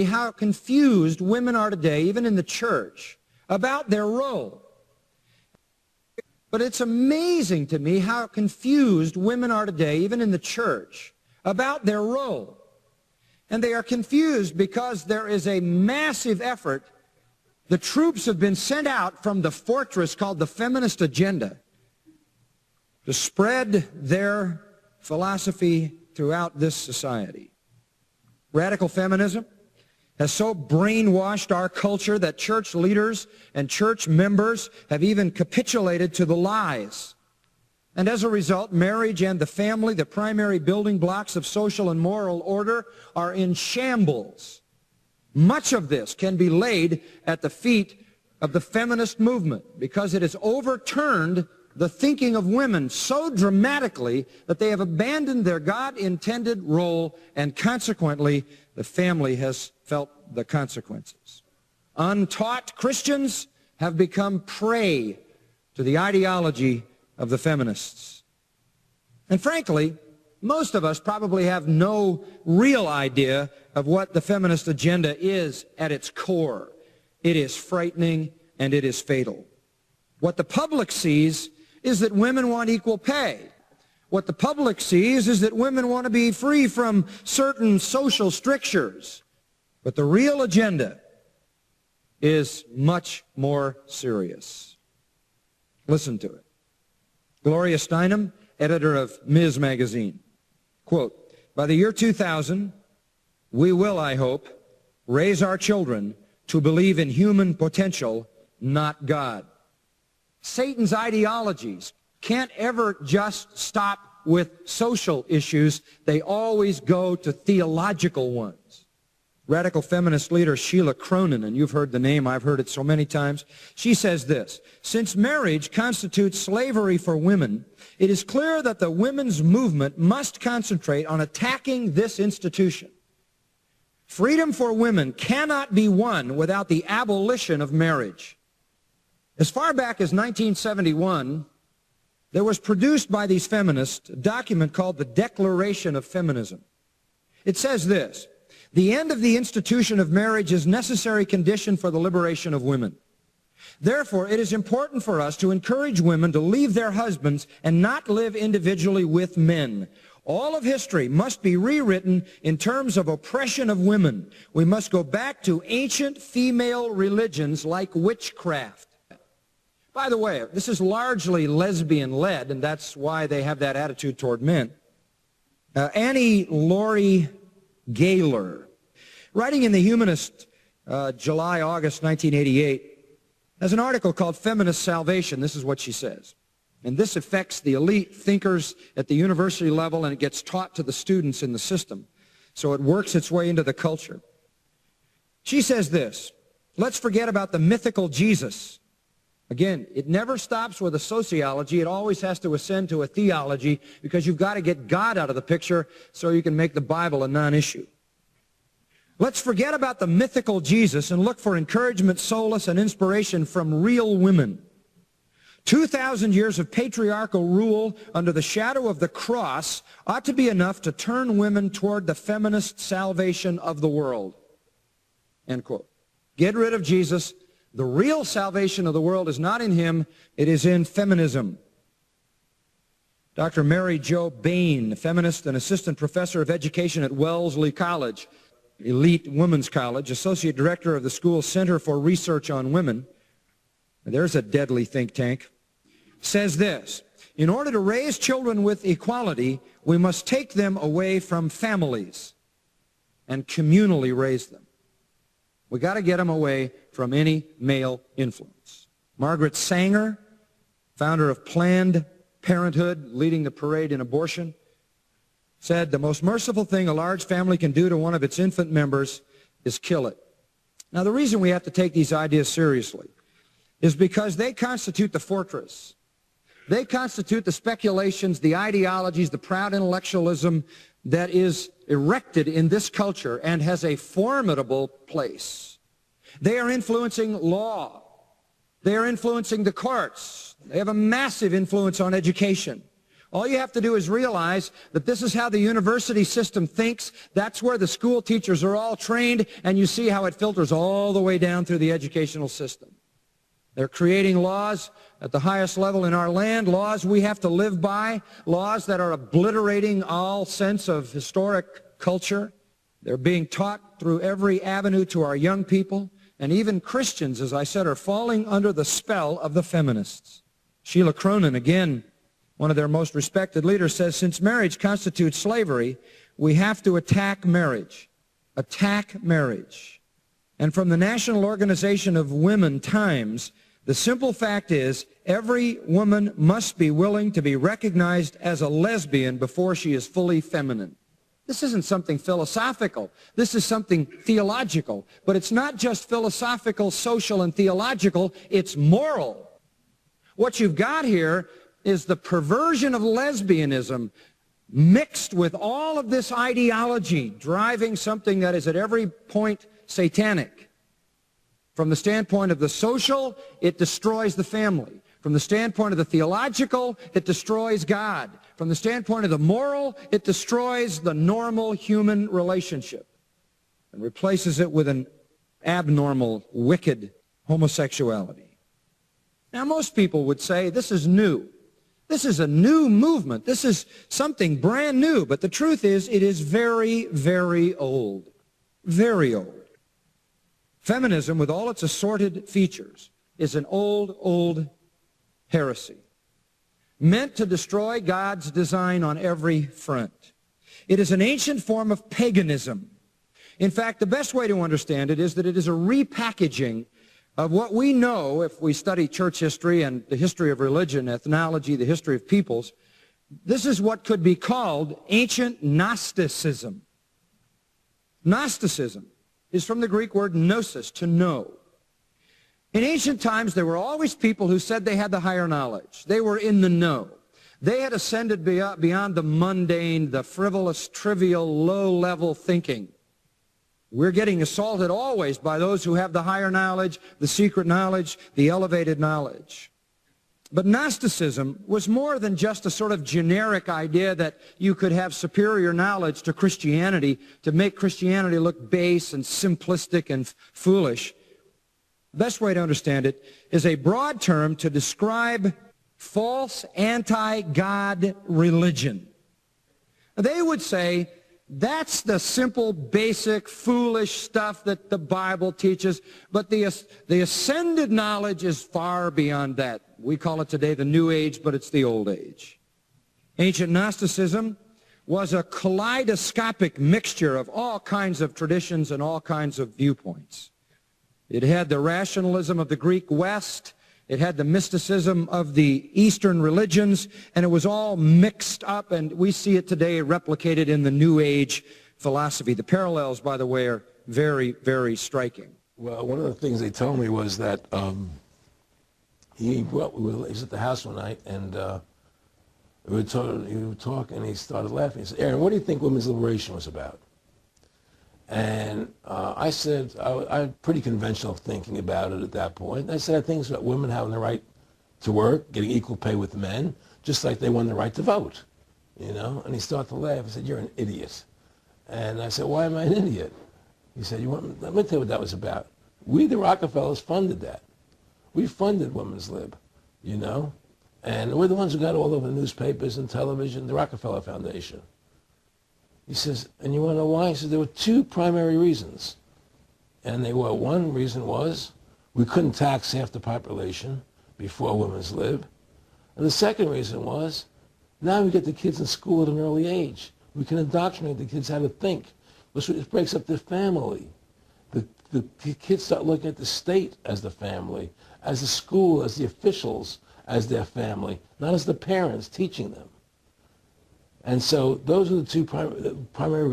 how confused women are today, even in the church, about their role. But it's amazing to me how confused women are today, even in the church, about their role. And they are confused because there is a massive effort. The troops have been sent out from the fortress called the feminist agenda to spread their philosophy throughout this society. Radical feminism has so brainwashed our culture that church leaders and church members have even capitulated to the lies. And as a result, marriage and the family, the primary building blocks of social and moral order, are in shambles. Much of this can be laid at the feet of the feminist movement because it has overturned the thinking of women so dramatically that they have abandoned their God-intended role, and consequently, the family has felt the consequences. Untaught Christians have become prey to the ideology of the feminists. And frankly, most of us probably have no real idea of what the feminist agenda is at its core. It is frightening and it is fatal. What the public sees is that women want equal pay. What the public sees is that women want to be free from certain social strictures. But the real agenda is much more serious. Listen to it. Gloria Steinem, editor of Ms. Magazine, quote, "By the year 2000, we will, I hope, raise our children to believe in human potential, not God." Satan's ideologies can't ever just stop with social issues. They always go to theological ones. Radical feminist leader Sheila Cronin, and you've heard the name, I've heard it so many times, she says this: "Since marriage constitutes slavery for women, it is clear that the women's movement must concentrate on attacking this institution. Freedom for women cannot be won without the abolition of marriage." As far back as 1971, there was produced by these feminists a document called the Declaration of Feminism. It says this: "The end of the institution of marriage is a necessary condition for the liberation of women. Therefore, it is important for us to encourage women to leave their husbands and not live individually with men. All of history must be rewritten in terms of oppression of women. We must go back to ancient female religions like witchcraft." By the way, this is largely lesbian-led, and that's why they have that attitude toward men. Annie Laurie Gaylor, writing in The Humanist, July-August 1988, has an article called Feminist Salvation. This is what she says. And this affects the elite thinkers at the university level, and it gets taught to the students in the system. So it works its way into the culture. She says this: "Let's forget about the mythical Jesus." Again, it never stops with a sociology. It always has to ascend to a theology, because you've got to get God out of the picture so you can make the Bible a non-issue. Let's forget about the mythical Jesus and look for encouragement, solace, and inspiration from real women. 2,000 years of patriarchal rule under the shadow of the cross ought to be enough to turn women toward the feminist salvation of the world. End quote. Get rid of Jesus. The real salvation of the world is not in him, it is in feminism. Dr. Mary Jo Bain, a feminist and assistant professor of education at Wellesley College, elite women's college, associate director of the school's Center for Research on Women, there's a deadly think tank, says this: "In order to raise children with equality, we must take them away from families and communally raise them. We got to get them away from any male influence." Margaret Sanger, founder of Planned Parenthood, leading the parade in abortion, said, "The most merciful thing a large family can do to one of its infant members is kill it." Now, the reason we have to take these ideas seriously is because they constitute the fortress. They constitute the speculations, the ideologies, the proud intellectualism that is erected in this culture and has a formidable place. They are influencing law. They are influencing the courts. They have a massive influence on education. All you have to do is realize that this is how the university system thinks. That's where the school teachers are all trained, and you see how it filters all the way down through the educational system. They're creating laws at the highest level in our land, laws we have to live by, laws that are obliterating all sense of historic culture. They're being taught through every avenue to our young people, and even Christians, as I said, are falling under the spell of the feminists. Sheila Cronin, again, one of their most respected leaders, says, since marriage constitutes slavery, we have to attack marriage. Attack marriage. And from the National Organization of Women Times, the simple fact is, every woman must be willing to be recognized as a lesbian before she is fully feminine. This isn't something philosophical. This is something theological. But it's not just philosophical, social, and theological. It's moral. What you've got here is the perversion of lesbianism mixed with all of this ideology driving something that is at every point satanic. From the standpoint of the social, it destroys the family. From the standpoint of the theological, it destroys God. From the standpoint of the moral, it destroys the normal human relationship and replaces it with an abnormal, wicked homosexuality. Now, most people would say this is new. This is a new movement. This is something brand new. But the truth is, it is very, very old. Very old. Feminism, with all its assorted features, is an old, old heresy, meant to destroy God's design on every front. It is an ancient form of paganism. In fact, the best way to understand it is that it is a repackaging of what we know, if we study church history and the history of religion, ethnology, the history of peoples. This is what could be called ancient Gnosticism. Gnosticism is from the Greek word gnosis, to know. In ancient times, there were always people who said they had the higher knowledge. They were in the know. They had ascended beyond the mundane, the frivolous, trivial, low-level thinking. We're getting assaulted always by those who have the higher knowledge, the secret knowledge, the elevated knowledge. But Gnosticism was more than just a sort of generic idea that you could have superior knowledge to Christianity to make Christianity look base and simplistic and foolish. The best way to understand it is a broad term to describe false anti-God religion. They would say, that's the simple, basic, foolish stuff that the Bible teaches, but the ascended knowledge is far beyond that. We call it today the New Age, but it's the Old Age. Ancient Gnosticism was a kaleidoscopic mixture of all kinds of traditions and all kinds of viewpoints. It had the rationalism of the Greek West. It had the mysticism of the Eastern religions, and it was all mixed up, and we see it today replicated in the New Age philosophy. The parallels, by the way, are very, very striking. Well, one of the things they told me was that he was at the house one night, and we were talking, and he started laughing. He said, Aaron, what do you think women's liberation was about? And I said, I had pretty conventional thinking about it at that point. I said, I think it's about women having the right to work, getting equal pay with men, just like they won the right to vote, you know? And he started to laugh. He said, you're an idiot. And I said, why am I an idiot? He said, let me tell you what that was about. We, the Rockefellers, funded that. We funded women's lib, you know? And we're the ones who got all over the newspapers and television, the Rockefeller Foundation. He says, and you want to know why? He says, there were two primary reasons. And they were, one reason was we couldn't tax half the population before women's lib. And the second reason was, now we get the kids in school at an early age. We can indoctrinate the kids how to think. It breaks up the family. The kids start looking at the state as the family, as the school, as the officials, as their family, not as the parents teaching them. And so those are the two primary